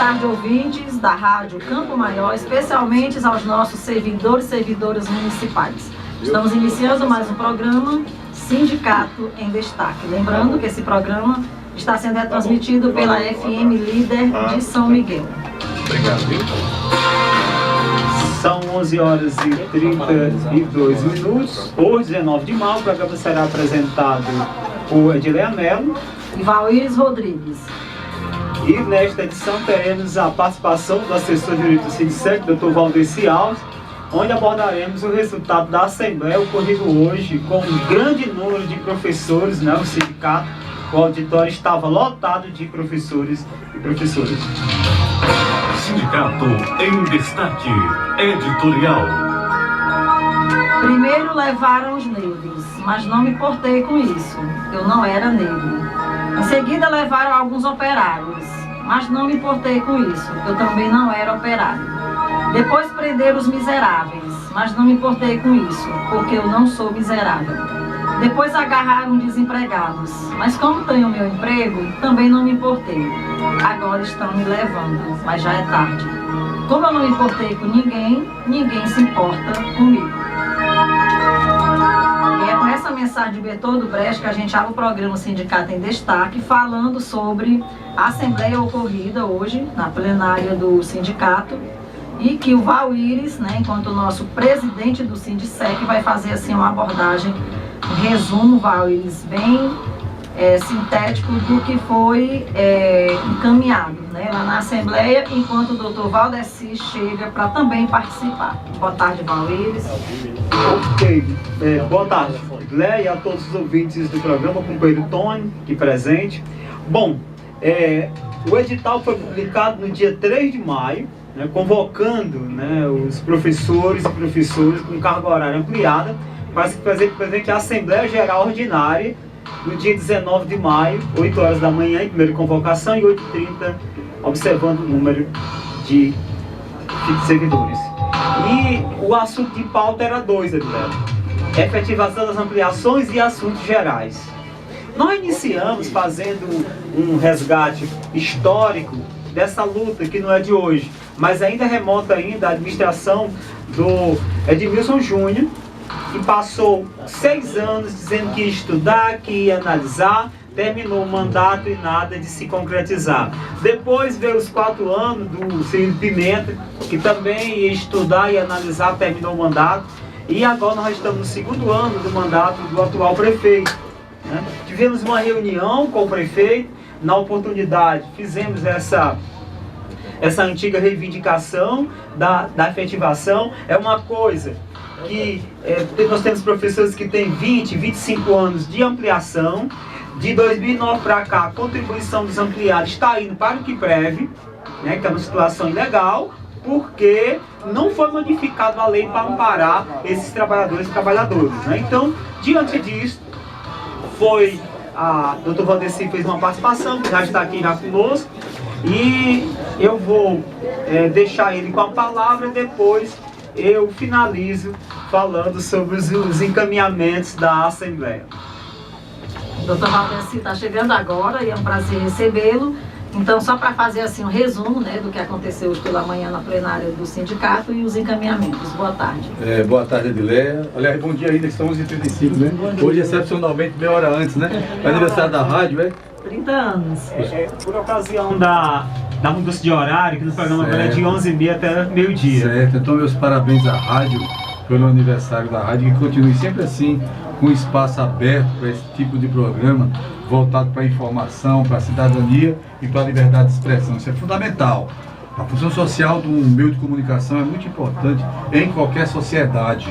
tarde, ouvintes da Rádio Campo Maior, especialmente aos nossos servidores e servidoras municipais. Estamos iniciando mais um programa Sindicato em Destaque. Lembrando que esse programa está sendo retransmitido pela FM Líder de São Miguel. Obrigado. São 11 horas e 32 minutos. Hoje, 19 de maio, o programa será apresentado por Edileia Mello e Valíris Rodrigues. E nesta edição teremos a participação do assessor jurídico do Sindicec, Dr. Valdeci Alves, onde abordaremos o resultado da Assembleia ocorrido hoje com um grande número de professores, né, o sindicato. O auditório estava lotado de professores e professoras. Sindicato em Destaque, editorial. Primeiro levaram os negros, mas não me importei com isso. Eu não era negro. Em seguida levaram alguns operários, mas não me importei com isso. Eu também não era operário. Depois prenderam os miseráveis, mas não me importei com isso, porque eu não sou miserável. Depois agarraram desempregados, mas como tenho meu emprego, também não me importei. Agora estão me levando, mas já é tarde. Como eu não me importei com ninguém, ninguém se importa comigo. E é com essa mensagem de Bertoldo Brecht que a gente abre o programa Sindicato em Destaque, falando sobre a Assembleia ocorrida hoje, na plenária do sindicato, e que o Valíris, né, enquanto o nosso presidente do Sindicec, vai fazer assim uma abordagem, um resumo, Valíris, bem sintético do que foi encaminhado, né, lá na Assembleia, enquanto o doutor Valdeci chega para também participar. Boa tarde, Valíris. Ok, boa tarde, Léa, e a todos os ouvintes do programa, companheiro Tony, aqui presente. Bom, o edital foi publicado no dia 3 de maio, né, convocando, né, os professores e professoras com carga horária ampliada para se fazer presente à Assembleia Geral Ordinária no dia 19 de maio, 8 horas da manhã, em primeira convocação, e 8h30, observando o número de servidores. E o assunto de pauta era dois, Edilberto: efetivação das ampliações e assuntos gerais. Nós iniciamos fazendo um resgate histórico dessa luta que não é de hoje, mas ainda remota ainda a administração do Edmilson Júnior, que passou 6 anos dizendo que ia estudar, que ia analisar, terminou o mandato e nada de se concretizar. Depois veio os 4 anos do Ciro Pimenta, que também ia estudar e analisar, terminou o mandato. E agora nós estamos no 2º ano do mandato do atual prefeito, né? Tivemos uma reunião com o prefeito, na oportunidade fizemos essa antiga reivindicação da efetivação. É uma coisa que nós temos professores que têm 20, 25 anos de ampliação. De 2009 para cá, a contribuição dos ampliados está indo para o QUIPREV, né, que é uma situação ilegal, porque não foi modificada a lei para amparar esses trabalhadores e trabalhadoras, né? Então, diante disso, a doutor Valdeci fez uma participação, que já está aqui já conosco, e eu vou deixar ele com a palavra, depois eu finalizo falando sobre os encaminhamentos da Assembleia. O doutor Valdeci está chegando agora e é um prazer recebê-lo. Então, só para fazer assim um resumo, né, do que aconteceu hoje pela manhã na plenária do sindicato e os encaminhamentos. Boa tarde. Boa tarde, Edileia. Aliás, bom dia ainda, que são 11h35, né? Hoje, excepcionalmente, meia hora antes, né? É aniversário da rádio, 30 anos. Por ocasião da mudança de horário, que no programa agora é de 11h30 até meio-dia. Certo, então meus parabéns à rádio pelo aniversário da rádio, que continue sempre assim, com espaço aberto para esse tipo de programa, voltado para a informação, para a cidadania e para a liberdade de expressão. Isso é fundamental. A função social do meio de comunicação é muito importante em qualquer sociedade,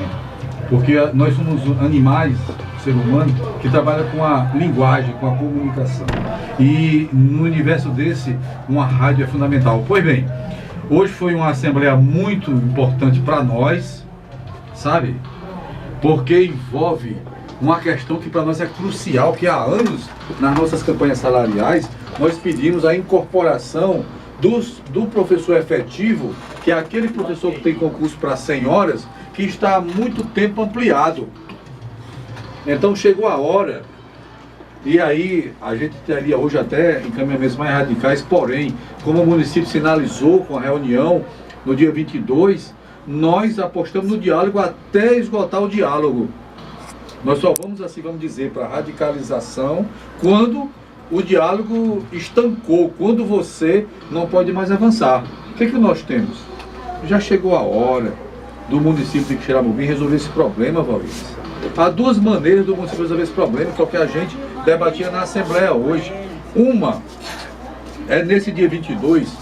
porque nós somos animais, ser humano, que trabalha com a linguagem, com a comunicação. E no universo desse, uma rádio é fundamental. Pois bem, hoje foi uma assembleia muito importante para nós, sabe? Porque envolve uma questão que para nós é crucial, que há anos, nas nossas campanhas salariais, nós pedimos a incorporação do professor efetivo, que é aquele professor que tem concurso para 100 horas, que está há muito tempo ampliado. Então chegou a hora E aí a gente teria hoje até encaminhamentos mais radicais, porém, como o município sinalizou com a reunião no dia 22, nós apostamos no diálogo até esgotar o diálogo. Nós só vamos, assim vamos dizer, para a radicalização quando o diálogo estancou, quando você não pode mais avançar. O que nós temos? Já chegou a hora do município de Xeramobim resolver esse problema, Valdir. Há duas maneiras do município resolver esse problema, que é o que a gente debatia na Assembleia hoje. Uma é nesse dia 22,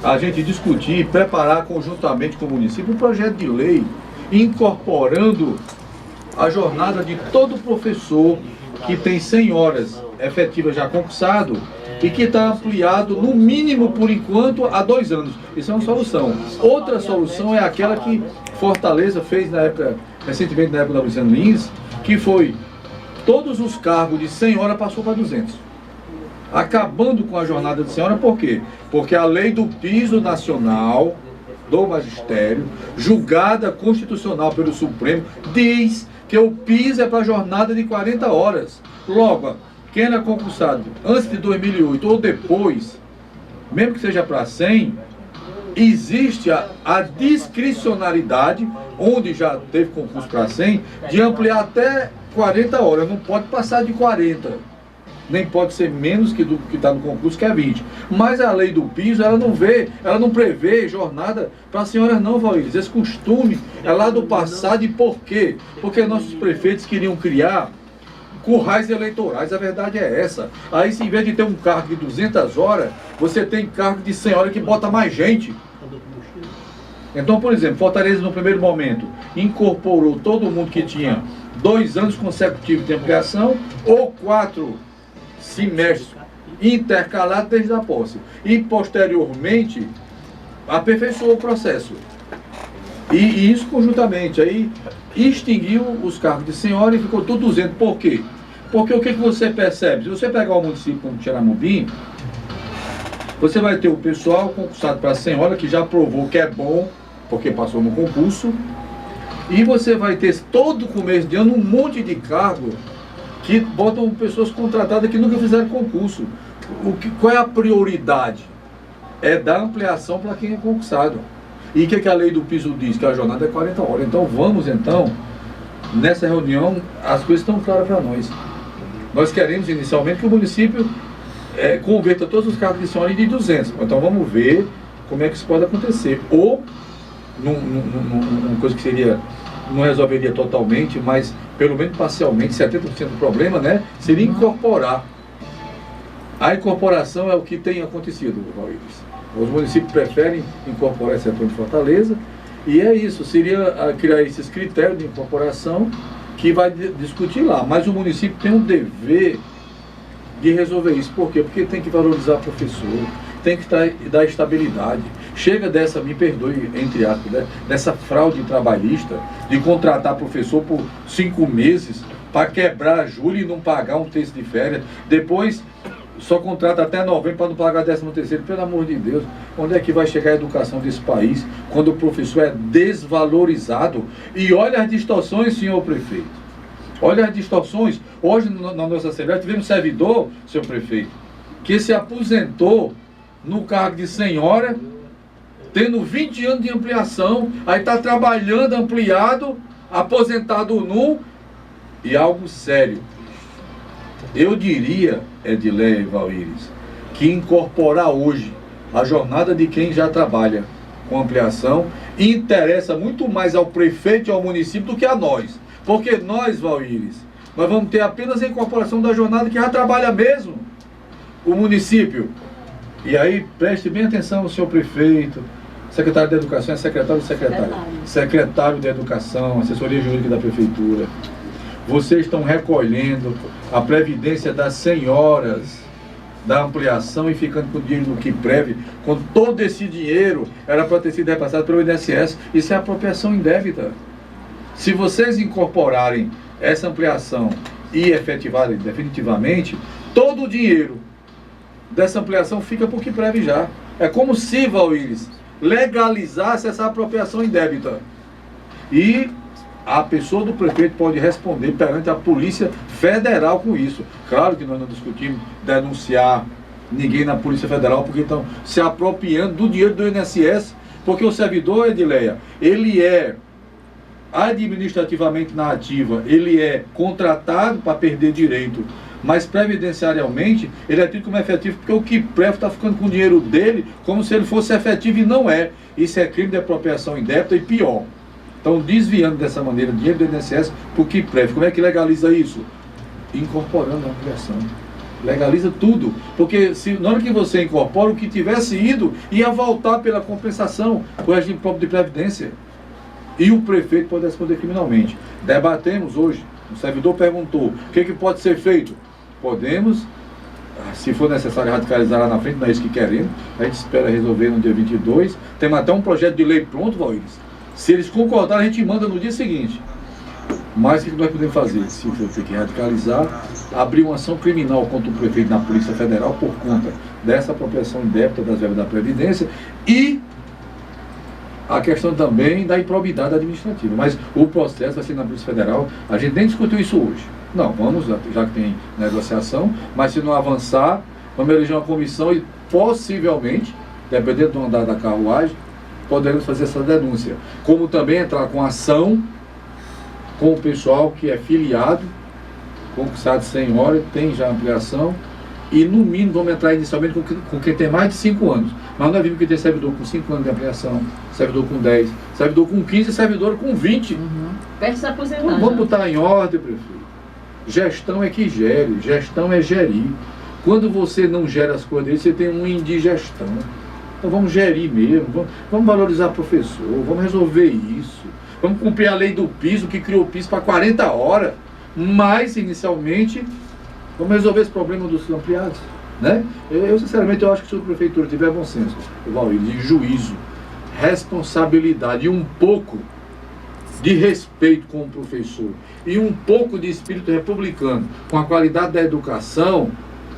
a gente discutir e preparar conjuntamente com o município um projeto de lei incorporando a jornada de todo professor que tem 100 horas efetivas já concursado e que está ampliado no mínimo por enquanto a 2 anos. Isso é uma solução. Outra solução é aquela que Fortaleza fez na época, recentemente na época da Luciano Lins, que foi todos os cargos de 100 horas passou para 200. Acabando com a jornada de 100 horas, por quê? Porque a lei do piso nacional do magistério, julgada constitucional pelo Supremo, diz que o piso é para jornada de 40 horas. Logo, quem era concursado antes de 2008 ou depois, mesmo que seja para 100, existe a discricionariedade, onde já teve concurso para 100, de ampliar até 40 horas. Não pode passar de 40. Nem pode ser menos que do que está no concurso, que é 20. Mas a lei do piso, ela não prevê jornada para as senhoras não, Valdir. Esse costume é lá do passado. E por quê? Porque nossos prefeitos queriam criar currais eleitorais. A verdade é essa. Aí, se em vez de ter um cargo de 200 horas, você tem cargo de 100 horas que bota mais gente. Então, por exemplo, Fortaleza, no primeiro momento, incorporou todo mundo que tinha 2 anos consecutivos de ampliação ou 4 semestres intercalados desde a posse. E, posteriormente, aperfeiçoou o processo. E isso conjuntamente. Aí extinguiu os cargos de senhora e ficou tudo 200. Por quê? Porque o que você percebe? Se você pegar o município como Xeramobim, você vai ter o pessoal concursado para senhora, que já provou que é bom, porque passou no concurso. E você vai ter todo começo de ano um monte de cargo que botam pessoas contratadas que nunca fizeram concurso. Qual é a prioridade? É dar ampliação para quem é concursado. E o que a lei do piso diz? Que a jornada é 40 horas. Então vamos, nessa reunião, as coisas estão claras para nós. Nós queremos inicialmente que o município converta todos os cargos de senhora de 200. Então vamos ver como é que isso pode acontecer. Ou, numa coisa que seria, não resolveria totalmente, mas pelo menos parcialmente, 70% do problema, né, seria incorporar. A incorporação é o que tem acontecido, Valdir. Os municípios preferem incorporar esse setor de Fortaleza, e é isso, seria criar esses critérios de incorporação que vai discutir lá. Mas o município tem um dever de resolver isso. Por quê? Porque tem que valorizar o professor, tem que dar estabilidade. Chega dessa, me perdoe, entre aspas, né, dessa fraude trabalhista de contratar professor por 5 meses para quebrar julho e não pagar um terço de férias. Depois só contrata até novembro para não pagar 13º. Pelo amor de Deus, onde é que vai chegar a educação desse país quando o professor é desvalorizado? E olha as distorções, senhor prefeito. Olha as distorções. Hoje na nossa Assembleia tivemos um servidor, senhor prefeito, que se aposentou no cargo de senhora, tendo 20 anos de ampliação, aí está trabalhando ampliado, aposentado num, e algo sério. Eu diria, Edileia e Valíris, que incorporar hoje a jornada de quem já trabalha com ampliação interessa muito mais ao prefeito e ao município do que a nós. Porque nós, Valíris, nós vamos ter apenas a incorporação da jornada que já trabalha mesmo. O município. E aí, preste bem atenção, senhor prefeito, secretário de Educação, secretário de Educação, assessoria jurídica da prefeitura. Vocês estão recolhendo a previdência das senhoras da ampliação e ficando com o dinheiro do QUIPREV, quando todo esse dinheiro era para ter sido repassado pelo INSS. Isso é apropriação indébita. Se vocês incorporarem essa ampliação e efetivarem definitivamente, todo o dinheiro dessa ampliação fica por QUIPREV já. É como se, Valíris, legalizasse essa apropriação indébita. E a pessoa do prefeito pode responder perante a Polícia Federal com isso. Claro que nós não discutimos denunciar ninguém na Polícia Federal, porque estão se apropriando do dinheiro do INSS, porque o servidor, Edileia, ele é administrativamente na ativa, ele é contratado para perder direito, mas previdenciariamente ele é tido como efetivo, porque o KIPREV está ficando com o dinheiro dele como se ele fosse efetivo e não é. Isso é crime de apropriação indébita e pior. Estão desviando dessa maneira dinheiro do INSS para o KIPREV. Como é que legaliza isso? Incorporando a ampliação. Legaliza tudo. Porque se, na hora que você incorpora, o que tivesse ido ia voltar pela compensação, o regime próprio de previdência. E o prefeito pode responder criminalmente. Debatemos hoje. O servidor perguntou: o que pode ser feito? Podemos, se for necessário, radicalizar lá na frente, não é isso que queremos. A gente espera resolver no dia 22. Temos até um projeto de lei pronto, Valíris. Se eles concordarem, a gente manda no dia seguinte. Mas o que nós podemos fazer? Se for ter que radicalizar, abrir uma ação criminal contra o prefeito na Polícia Federal por conta dessa apropriação indébita das verbas da Previdência e a questão também da improbidade administrativa. Mas o processo vai ser na Polícia Federal. A gente nem discutiu isso hoje. Não, vamos, já que tem negociação, mas se não avançar, vamos eleger uma comissão e possivelmente, dependendo do andar da carruagem, poderemos fazer essa denúncia. Como também entrar com ação com o pessoal que é filiado, concursado de 100 horas, tem já ampliação, e no mínimo vamos entrar inicialmente com quem tem mais de 5 anos. Mas nós vimos que tem servidor com 5 anos de ampliação, servidor com 10, servidor com 15 e servidor com 20. Perde se aposentar. Então, vamos botar em ordem, prefeito. Gestão é que gere, gestão é gerir. Quando você não gera as coisas, você tem uma indigestão. Então vamos gerir mesmo, vamos valorizar o professor, vamos resolver isso. Vamos cumprir a lei do piso, que criou o piso para 40 horas. Mas, inicialmente, vamos resolver esse problema dos ampliados. Né? Eu sinceramente, eu acho que se a prefeitura tiver bom senso, de juízo, responsabilidade e um pouco de respeito com o professor e um pouco de espírito republicano com a qualidade da educação,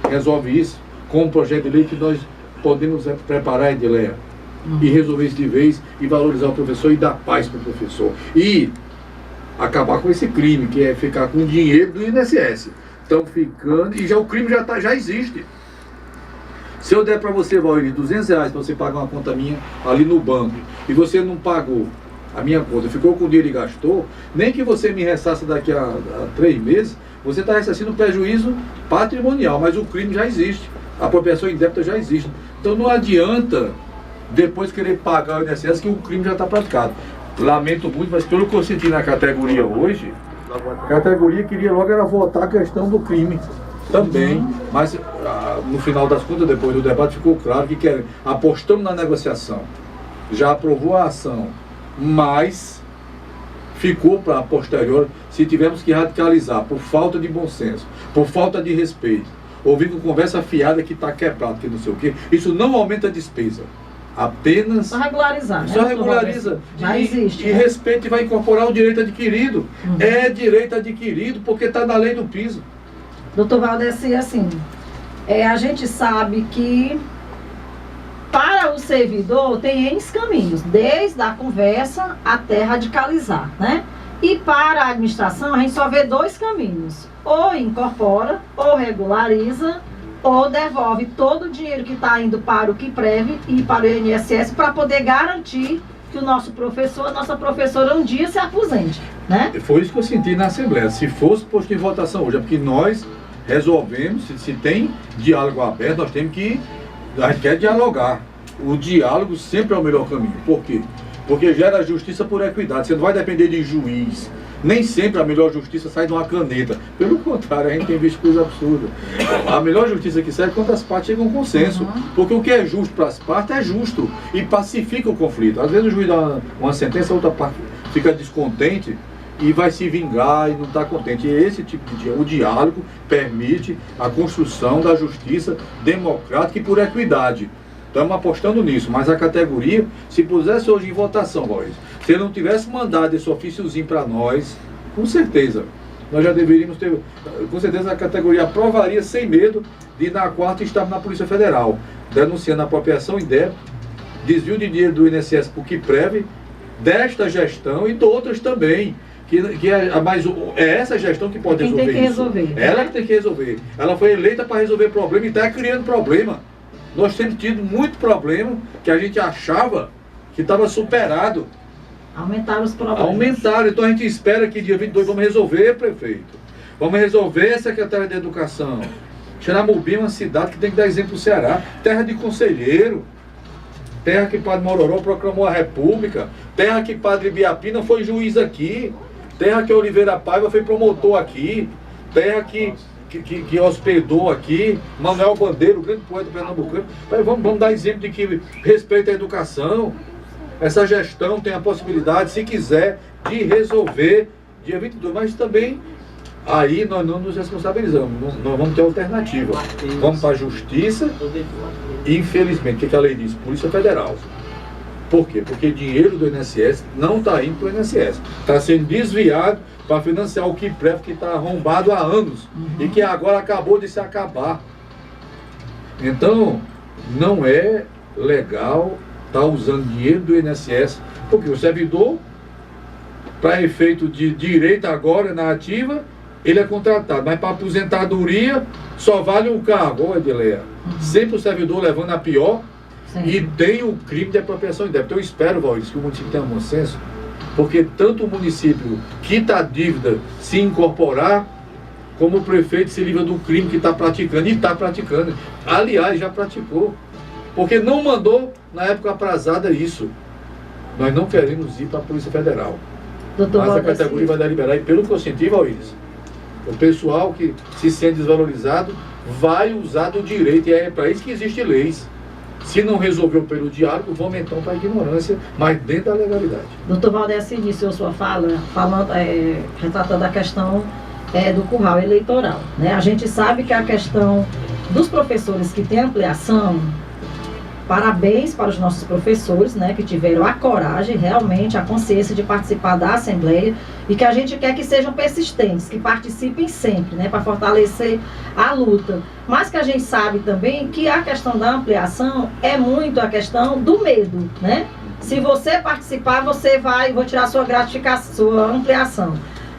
resolve isso com um projeto de lei que nós podemos preparar, Edileia, e resolver isso de vez e valorizar o professor e dar paz para o professor. E acabar com esse crime, que é ficar com o dinheiro do INSS. Estão ficando, e já o crime já existe. Se eu der para você, Valdir, R$200 para você pagar uma conta minha ali no banco, e você não pagou a minha conta, ficou com o dinheiro e gastou, nem que você me ressasse daqui a 3 meses, você está ressarcindo prejuízo patrimonial, mas o crime já existe, a apropriação indébita já existe. Então não adianta depois querer pagar o INSS que o crime já está praticado. Lamento muito, mas pelo que eu senti na categoria hoje, a categoria queria logo era votar a questão do crime também, mas no final das contas, depois do debate, ficou claro que apostamos na negociação, já aprovou a ação, mas ficou para a posterior, se tivermos que radicalizar por falta de bom senso, por falta de respeito, ouvindo conversa fiada que está quebrado, que não sei o quê, isso não aumenta a despesa. Apenas só regularizar, só regulariza já existe, e respeita e vai incorporar o direito adquirido. É direito adquirido porque está na lei do piso. Doutor Valdeci, assim, a gente sabe que para o servidor tem N caminhos, desde a conversa até radicalizar, né? E para a administração a gente só vê 2 caminhos: ou incorpora, ou regulariza, ou devolve todo o dinheiro que está indo para o KIPREV e para o INSS para poder garantir que o nosso professor, a nossa professora um dia se aposente, né? Foi isso que eu senti na Assembleia. Se fosse posto em votação hoje, é porque nós resolvemos, se tem diálogo aberto, nós temos que, a gente quer dialogar. O diálogo sempre é o melhor caminho. Por quê? Porque gera justiça por equidade. Você não vai depender de juiz. Nem sempre a melhor justiça sai de uma caneta. Pelo contrário, a gente tem visto coisa absurda. A melhor justiça que serve quando as partes chegam a um consenso. Porque o que é justo para as partes é justo e pacifica o conflito. Às vezes o juiz dá uma sentença, a outra parte fica descontente e vai se vingar e não está contente. E esse tipo de o diálogo permite a construção da justiça democrática e por equidade. Estamos apostando nisso, mas a categoria, se pusesse hoje em votação, Valdir, se ele não tivesse mandado esse ofíciozinho para nós, com certeza, nós já deveríamos ter, com certeza a categoria aprovaria sem medo de na quarta estar na Polícia Federal, denunciando a apropriação indébita, desvio de dinheiro do INSS por KIPREV, desta gestão e de outras também, Mas é essa gestão que pode resolver tem que isso. resolver. Ela que tem que resolver. Ela foi eleita para resolver problema e está criando problema. Nós temos tido muito problema que a gente achava que estava superado. Aumentaram os problemas. Aumentaram. Então a gente espera que dia 22 vamos resolver, prefeito. Vamos resolver, secretária de Educação. Xeramobim é uma cidade que tem que dar exemplo para o Ceará. Terra de conselheiro. Terra que Padre Mororó proclamou a República. Terra que Padre Biapina foi juiz aqui. Terra que Oliveira Paiva foi promotor aqui. Terra que hospedou aqui. Manuel Bandeira, o grande poeta pernambucano. Vamos dar exemplo de que respeita a educação. Essa gestão tem a possibilidade, se quiser, de resolver dia 22. Mas também, aí nós não nos responsabilizamos. Nós vamos ter alternativa. Vamos para a Justiça. Infelizmente, o que a lei diz? Polícia Federal. Por quê? Porque dinheiro do INSS não está indo para o INSS. Está sendo desviado para financiar o KIPREV, que está arrombado há anos. E que agora acabou de se acabar. Então, não é legal estar usando dinheiro do INSS. Porque o servidor, para efeito de direito agora na ativa, ele é contratado. Mas para aposentadoria, só vale o cargo. Olha, Edileia. Sempre o servidor levando a pior. Sim. E tem o crime de apropriação indébita. Então eu espero, Valdir, que o município tenha bom senso, porque tanto o município quita a dívida se incorporar, como o prefeito se livra do crime que está praticando. E está praticando. Aliás, já praticou. Porque não mandou, na época aprazada, isso. Nós não queremos ir para a Polícia Federal. Mas a categoria vai deliberar. E pelo que eu senti, Valdir, o pessoal que se sente desvalorizado vai usar do direito. E é para isso que existem leis. Se não resolveu pelo diálogo, vamos então para a ignorância, mas dentro da legalidade. Doutor Valdeci iniciou sua fala, retratando a questão do curral eleitoral. Né? A gente sabe que a questão dos professores que têm ampliação, parabéns para os nossos professores, né, que tiveram a coragem, realmente, a consciência de participar da Assembleia, e que a gente quer que sejam persistentes, que participem sempre, né, para fortalecer a luta. Mas que a gente sabe também que a questão da ampliação é muito a questão do medo, né? Se você participar, vou tirar sua gratificação, sua ampliação.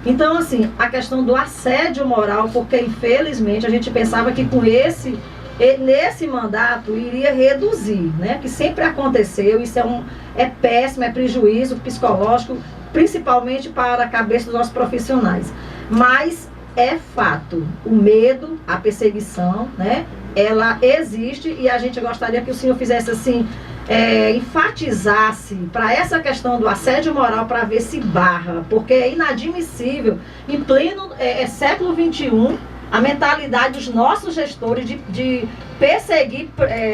Então, assim, a questão do assédio moral, porque infelizmente a gente pensava que com nesse mandato iria reduzir, né? Que sempre aconteceu, isso é péssimo, é prejuízo psicológico, principalmente para a cabeça dos nossos profissionais. Mas é fato, o medo, a perseguição, né? Ela existe e a gente gostaria que o senhor fizesse assim, enfatizasse para essa questão do assédio moral, para ver se barra, porque é inadmissível, em pleno século XXI, a mentalidade dos nossos gestores de perseguir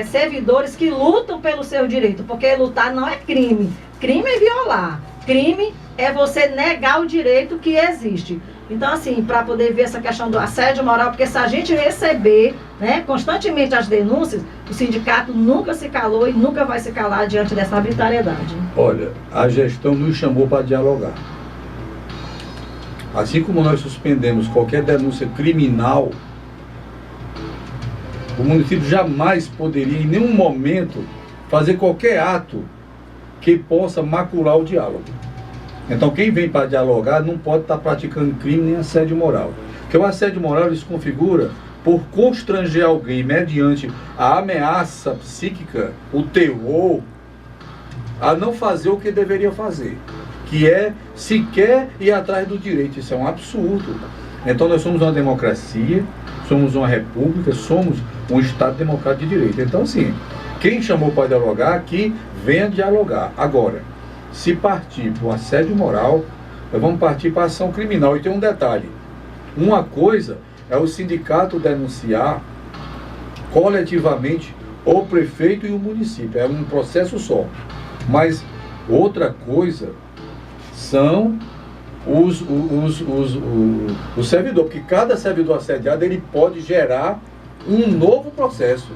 servidores que lutam pelo seu direito, porque lutar não é crime. Crime é violar. Crime é você negar o direito que existe. Então, assim, para poder ver essa questão do assédio moral, porque se a gente receber, né, constantemente as denúncias, o sindicato nunca se calou e nunca vai se calar diante dessa arbitrariedade. Olha, a gestão nos chamou para dialogar. Assim como nós suspendemos qualquer denúncia criminal, o município jamais poderia, em nenhum momento, fazer qualquer ato que possa macular o diálogo. Então, quem vem para dialogar não pode estar praticando crime nem assédio moral. Porque o assédio moral ele se configura por constranger alguém mediante a ameaça psíquica, o terror, a não fazer o que deveria fazer, que é sequer ir atrás do direito. Isso é um absurdo. Então nós somos uma democracia, somos uma república, somos um Estado democrático de direito. Então, assim, quem chamou para dialogar aqui, venha dialogar. Agora, se partir para o assédio moral, nós vamos partir para a ação criminal. E tem um detalhe, uma coisa é o sindicato denunciar coletivamente o prefeito e o município, é um processo só. Mas outra coisa são o servidor, porque cada servidor assediado ele pode gerar um novo processo.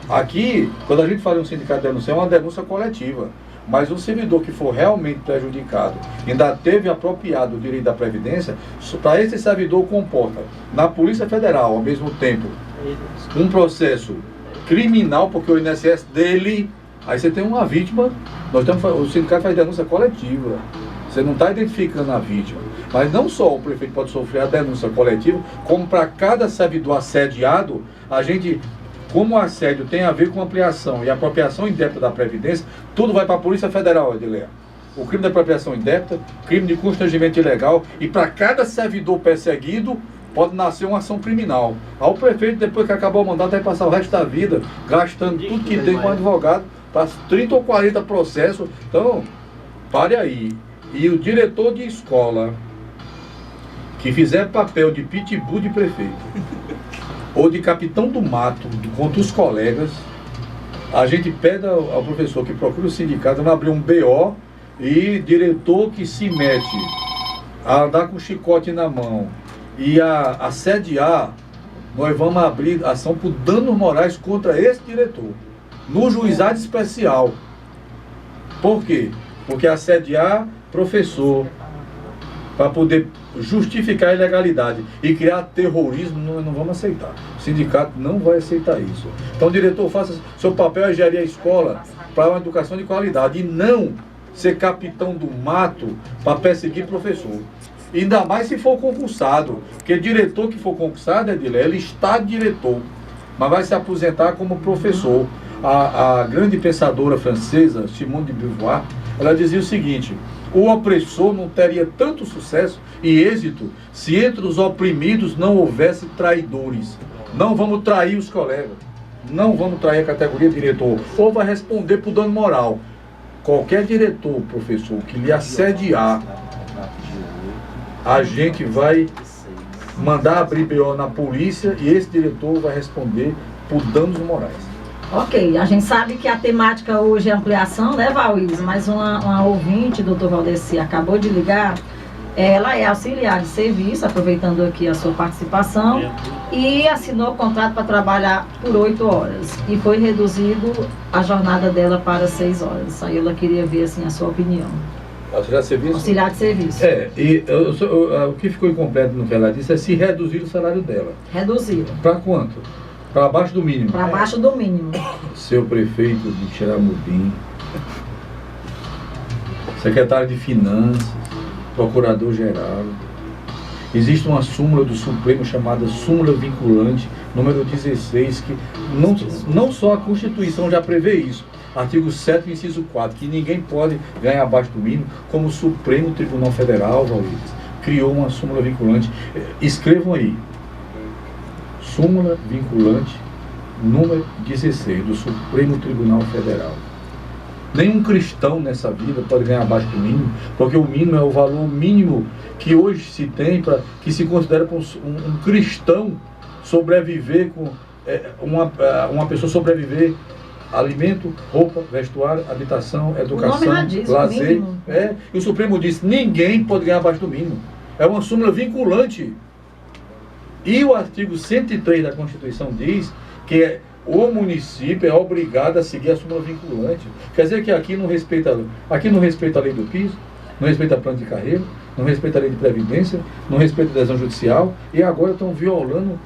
Aqui, quando a gente fala em um sindicato de denúncia, é uma denúncia coletiva, mas o servidor que for realmente prejudicado, ainda teve apropriado o direito da Previdência, para esse servidor comporta na Polícia Federal, ao mesmo tempo, um processo criminal, porque o INSS dele, aí você tem uma vítima, o sindicato faz denúncia coletiva. Você não está identificando a vítima. Mas não só o prefeito pode sofrer a denúncia coletiva, como para cada servidor assediado, a gente, como o assédio tem a ver com ampliação e apropriação indébita da Previdência, tudo vai para a Polícia Federal, Edileia. O crime de apropriação indébita, crime de constrangimento ilegal, e para cada servidor perseguido, pode nascer uma ação criminal. Aí o prefeito, depois que acabar o mandato, vai passar o resto da vida gastando tudo que tem com advogado, para 30 ou 40 processos. Então, pare aí. E o diretor de escola que fizer papel de pitbull de prefeito ou de capitão do mato contra os colegas, a gente pede ao professor que procure o sindicato, vai abrir um BO, e diretor que se mete a andar com chicote na mão e a assediar, nós vamos abrir ação por danos morais contra esse diretor, no juizado especial. Por quê? Porque assediar professor para poder justificar a ilegalidade e criar terrorismo, nós não vamos aceitar. O sindicato não vai aceitar isso. Então, diretor, faça seu papel é gerir a escola para uma educação de qualidade e não ser capitão do mato para perseguir professor. Ainda mais se for concursado, porque diretor que for concursado, ele está diretor, mas vai se aposentar como professor. A grande pensadora francesa, Simone de Beauvoir, ela dizia o seguinte: o opressor não teria tanto sucesso e êxito se entre os oprimidos não houvesse traidores. Não vamos trair os colegas, não vamos trair a categoria de diretor, ou vai responder por dano moral. Qualquer diretor, professor, que lhe assediar, a gente vai mandar abrir BO na polícia e esse diretor vai responder por danos morais. Ok, a gente sabe que a temática hoje é ampliação, né, Valís? Mas uma ouvinte, doutor Valdeci, acabou de ligar. Ela é auxiliar de serviço, aproveitando aqui a sua participação, e assinou o contrato para trabalhar por 8 horas. E foi reduzido a jornada dela para 6 horas. Aí ela queria ver, assim, a sua opinião. Auxiliar de serviço? Auxiliar de serviço. E o que ficou incompleto no que ela disse é se reduzir o salário dela. Reduzido. Para quanto? Para baixo do mínimo. Para baixo do mínimo. Seu prefeito de Xeramobim, secretário de Finanças, procurador-geral. Existe uma súmula do Supremo chamada súmula vinculante, número 16, que não só a Constituição já prevê isso. Artigo 7º, inciso 4, que ninguém pode ganhar abaixo do mínimo, como o Supremo Tribunal Federal, Valdir, criou uma súmula vinculante. Escrevam aí. Súmula vinculante número 16 do Supremo Tribunal Federal. Nenhum cristão nessa vida pode ganhar abaixo do mínimo, porque o mínimo é o valor mínimo que hoje se tem, que se considera para um cristão sobreviver, uma pessoa sobreviver: alimento, roupa, vestuário, habitação, educação, lazer. E o Supremo disse: ninguém pode ganhar abaixo do mínimo. É uma súmula vinculante. E o artigo 103 da Constituição diz que o município é obrigado a seguir a súmula vinculante. Quer dizer que aqui não respeita a lei do piso, não respeita plano de carreira, não respeita a lei de previdência, não respeita a adesão judicial, e agora estão violando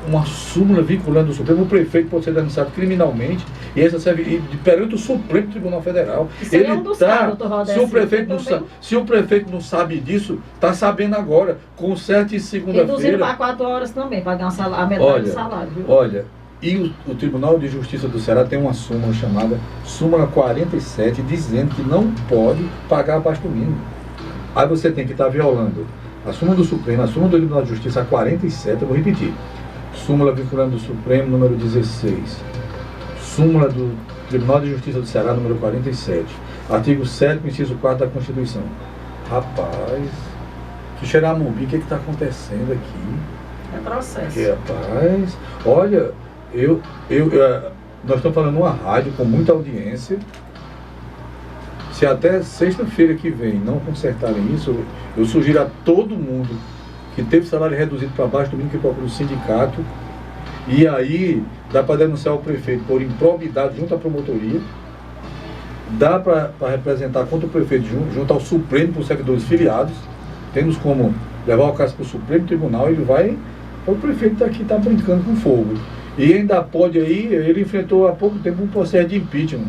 uma súmula vinculante do Supremo. O prefeito pode ser denunciado criminalmente, e essa serve perante o Supremo Tribunal Federal. Ele tá, se o prefeito não sabe disso, está sabendo agora. Conserte segunda-feira. Reduzido para 4 horas também, pagar a metade do salário. Viu? Olha, e o Tribunal de Justiça do Ceará tem uma súmula chamada súmula 47, dizendo que não pode pagar abaixo do mínimo. Aí você tem que estar violando a súmula do Supremo, a súmula do Tribunal de Justiça 47, eu vou repetir. Súmula vinculante do Supremo, número 16. Súmula do Tribunal de Justiça do Ceará, número 47. Artigo 7º, inciso 4 da Constituição. Rapaz, que Xeramobim, o que está acontecendo aqui? É processo. Rapaz, olha, nós estamos falando numa rádio com muita audiência. Se até sexta-feira que vem não consertarem isso, eu sugiro a todo mundo que teve salário reduzido para baixo do mínimo que procure o sindicato. E aí dá para denunciar o prefeito por improbidade junto à promotoria. Dá para representar contra o prefeito junto ao Supremo por servidores filiados. Temos como levar o caso para o Supremo Tribunal. O prefeito aqui está brincando com fogo. E ainda pode aí, ele enfrentou há pouco tempo um processo de impeachment.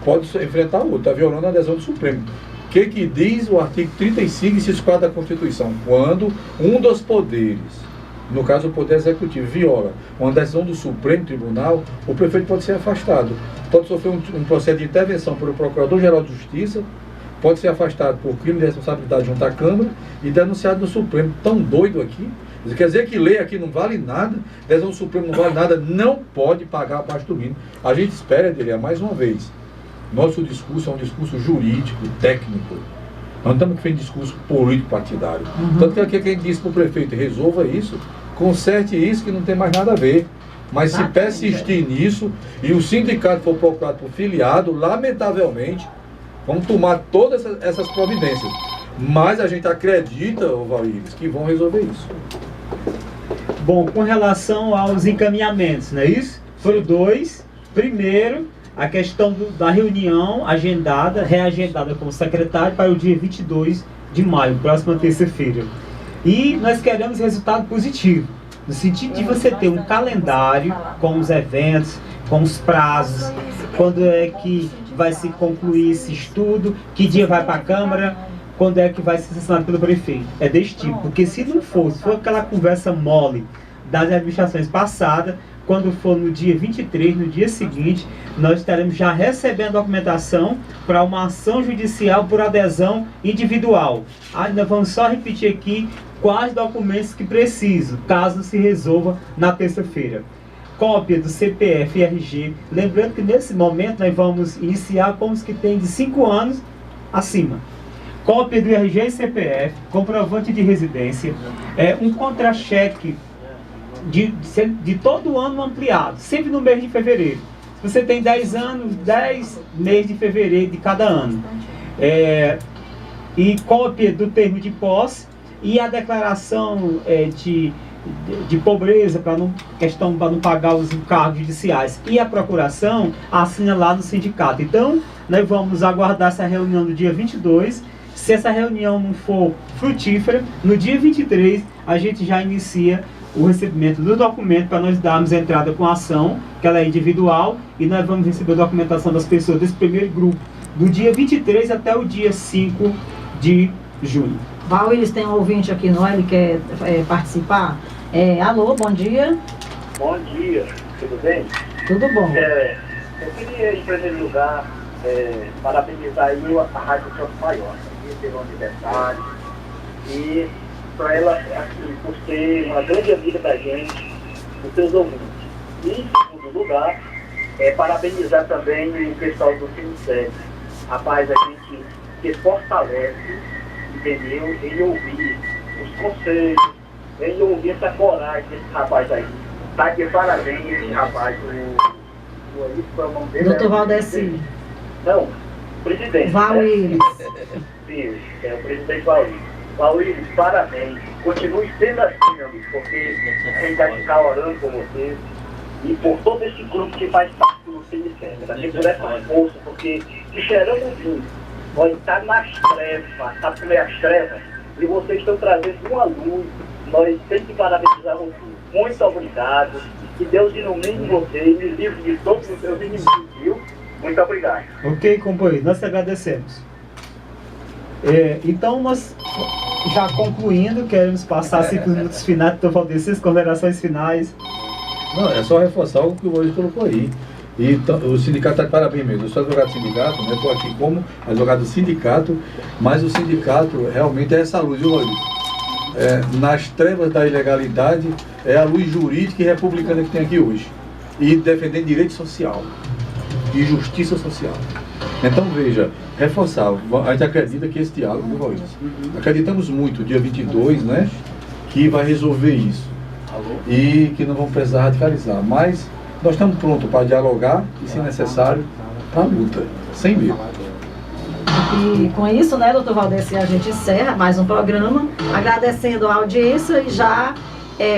Pode enfrentar outro, está violando a adesão do Supremo. que diz o artigo 35, inciso 4 da Constituição? Quando um dos poderes, no caso o Poder Executivo, viola uma decisão do Supremo Tribunal, o prefeito pode ser afastado. Pode sofrer um processo de intervenção pelo Procurador-Geral de Justiça, pode ser afastado por crime de responsabilidade junto à Câmara e denunciado no Supremo. Tão doido aqui? Quer dizer que lei aqui não vale nada, decisão do Supremo não vale nada, não pode pagar abaixo do mínimo. A gente espera dele, mais uma vez, nosso discurso é um discurso jurídico, técnico. Nós não estamos aqui em discurso político partidário. Tanto que aqui a gente disse para o prefeito, resolva isso, conserte isso que não tem mais nada a ver. Mas se persistir nisso e o sindicato for procurado por filiado, lamentavelmente, vamos tomar todas essas providências. Mas a gente acredita, Valíris, que vão resolver isso. Bom, com relação aos encaminhamentos, não é isso? Foram dois. Primeiro, a questão da reunião agendada, reagendada com o secretário para o dia 22 de maio, próxima terça-feira. E nós queremos resultado positivo, no sentido de você ter um calendário com os eventos, com os prazos, quando é que vai se concluir esse estudo, que dia vai para a Câmara, quando é que vai ser assinado pelo prefeito. É desse tipo, porque se não for, se for aquela conversa mole das administrações passadas, quando for no dia 23, no dia seguinte, nós estaremos já recebendo a documentação para uma ação judicial por adesão individual. Nós vamos só repetir aqui quais documentos que precisam, caso se resolva na terça-feira. Cópia do CPF e RG. Lembrando que nesse momento nós vamos iniciar com os que têm de 5 anos acima. Cópia do RG e CPF, comprovante de residência, um contra-cheque de todo ano ampliado, sempre no mês de fevereiro. Se você tem 10 anos, 10 meses de fevereiro de cada ano. E cópia do termo de posse e a declaração de pobreza, para não pagar os encargos judiciais. E a procuração assina lá no sindicato. Então, nós vamos aguardar essa reunião do dia 22. Se essa reunião não for frutífera, no dia 23 a gente já inicia o recebimento do documento para nós darmos entrada com a ação, que ela é individual, e nós vamos receber a documentação das pessoas desse primeiro grupo, do dia 23 até o dia 5 de junho. Valíris, tem um ouvinte aqui, não é? Ele quer participar? Alô, bom dia. Bom dia, tudo bem? Tudo bom. Eu queria, em primeiro lugar, parabenizar aí a Rádio Santo Maior, pelo aniversário, e para ela, assim, por ser uma grande amiga da gente, dos seus ouvintes. E, em segundo lugar, parabenizar também o pessoal do Sincero. Rapaz, a gente se fortalece, entendeu? Em ouvir os conselhos, em ouvir essa coragem desse rapaz aí. Tá de parabéns esse rapaz, Doutor Valdeci. Não, presidente. Valíris. Sim, o presidente Valíris. Valíris, parabéns. Continue sendo assim, meu amigo, porque a gente vai ficar orando por você e por todo esse grupo que faz parte do Sinicentro. A gente por essa força, porque se cheiramos juntos, nós estamos nas trevas, está por meio as trevas, e vocês estão trazendo uma luz. Nós temos que parabenizar vocês. Muito obrigado. Que Deus ilumine vocês e livre de todos os seus inimigos, viu? Muito obrigado. Ok, companheiro, nós te agradecemos. Então, nós já concluindo, queremos passar 5 minutos finais, doutor Valdeci, as considerações finais. Não, é só reforçar o que o Valíris colocou aí. E o sindicato está de parabéns mesmo. Eu sou advogado do sindicato, né? Estou aqui como advogado do sindicato, mas o sindicato realmente é essa luz, viu, Valíris? Nas trevas da ilegalidade, é a luz jurídica e republicana que tem aqui hoje. E defendendo direito social e justiça social. Então, veja, reforçar, a gente acredita que esse diálogo, viu, Valíris? Acreditamos muito, dia 22, né, que vai resolver isso. E que não vamos precisar radicalizar. Mas nós estamos prontos para dialogar e, se necessário, para a luta, sem medo. E com isso, né, doutor Valdeci, a gente encerra mais um programa, agradecendo a audiência e já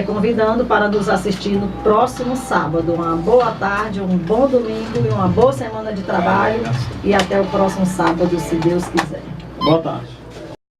convidando para nos assistir no próximo sábado. Uma boa tarde, um bom domingo e uma boa semana de trabalho. E até o próximo sábado, se Deus quiser. Boa tarde.